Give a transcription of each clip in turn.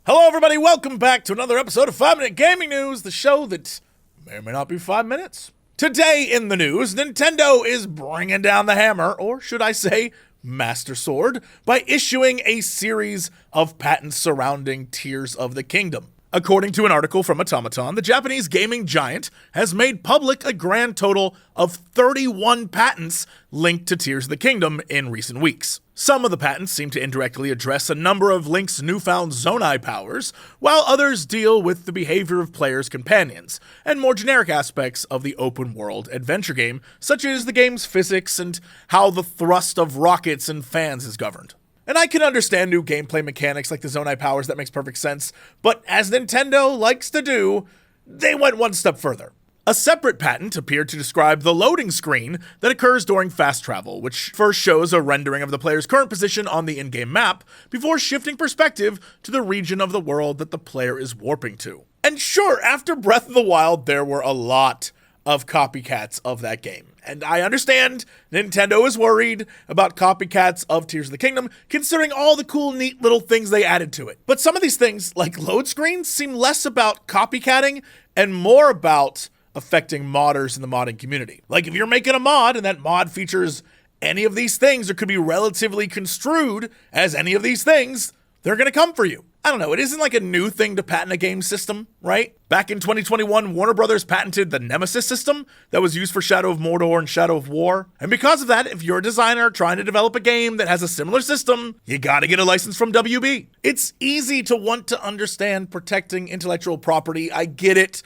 Hello, everybody. Welcome back to another episode of 5 Minute Gaming News, the show that may or may not be 5 minutes. Today in the news, Nintendo is bringing down the hammer, or should I say, Master Sword, by issuing a series of patents surrounding Tears of the Kingdom. According to an article from Automaton, the Japanese gaming giant has made public a grand total of 31 patents linked to Tears of the Kingdom in recent weeks. Some of the patents seem to indirectly address a number of Link's newfound Zonai powers, while others deal with the behavior of players' companions, and more generic aspects of the open-world adventure game, such as the game's physics and how the thrust of rockets and fans is governed. And I can understand new gameplay mechanics like the Zonai powers, that makes perfect sense, but as Nintendo likes to do, they went one step further. A separate patent appeared to describe the loading screen that occurs during fast travel, which first shows a rendering of the player's current position on the in-game map before shifting perspective to the region of the world that the player is warping to. And sure, after Breath of the Wild, there were a lot of copycats of that game. And I understand Nintendo is worried about copycats of Tears of the Kingdom, considering all the cool, neat little things they added to it. But some of these things, like load screens, seem less about copycatting and more about affecting modders in the modding community. Like if you're making a mod and that mod features any of these things or could be relatively construed as any of these things, they're gonna come for you. I don't know, it isn't like a new thing to patent a game system, right? Back in 2021, Warner Brothers patented the Nemesis system that was used for Shadow of Mordor and Shadow of War. And because of that, if you're a designer trying to develop a game that has a similar system, you gotta get a license from WB. It's easy to want to understand protecting intellectual property, I get it.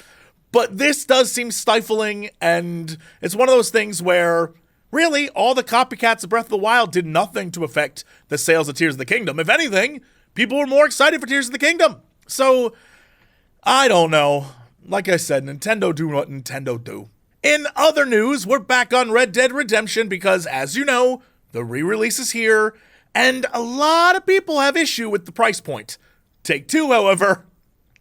But this does seem stifling, and it's one of those things where, really, all the copycats of Breath of the Wild did nothing to affect the sales of Tears of the Kingdom. If anything, people were more excited for Tears of the Kingdom. So, I don't know. Like I said, Nintendo do what Nintendo do. In other news, we're back on Red Dead Redemption because, as you know, the re-release is here, and a lot of people have issue with the price point. Take-Two, however,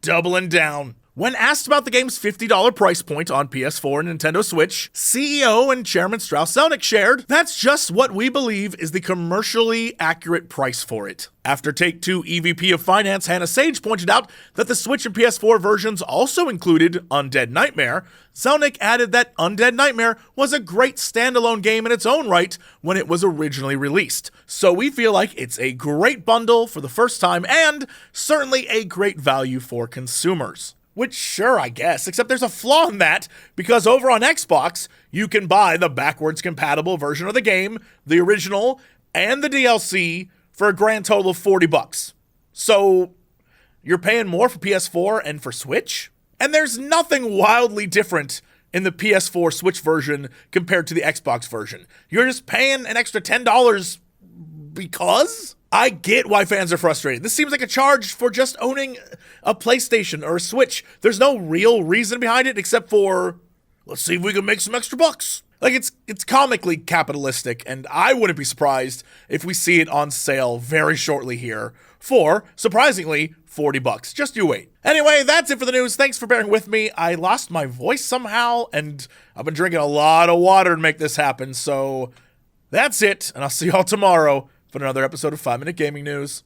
doubling down. When asked about the game's $50 price point on PS4 and Nintendo Switch, CEO and Chairman Strauss Zelnick shared, "That's just what we believe is the commercially accurate price for it." After Take-Two EVP of Finance Hannah Sage pointed out that the Switch and PS4 versions also included Undead Nightmare, Zelnick added that Undead Nightmare was a great standalone game in its own right when it was originally released. So we feel like it's a great bundle for the first time and certainly a great value for consumers. Which, sure, I guess, except there's a flaw in that, because over on Xbox, you can buy the backwards compatible version of the game, the original, and the DLC for a grand total of $40. So, you're paying more for PS4 and for Switch? And there's nothing wildly different in the PS4 Switch version compared to the Xbox version. You're just paying an extra $10 because? I get why fans are frustrated. This seems like a charge for just owning a PlayStation or a Switch. There's no real reason behind it except for, let's see if we can make some extra bucks. Like, it's comically capitalistic, and I wouldn't be surprised if we see it on sale very shortly here for, surprisingly, $40. Just you wait. Anyway, that's it for the news. Thanks for bearing with me. I lost my voice somehow, and I've been drinking a lot of water to make this happen, so that's it, and I'll see y'all tomorrow for another episode of 5 Minute Gaming News.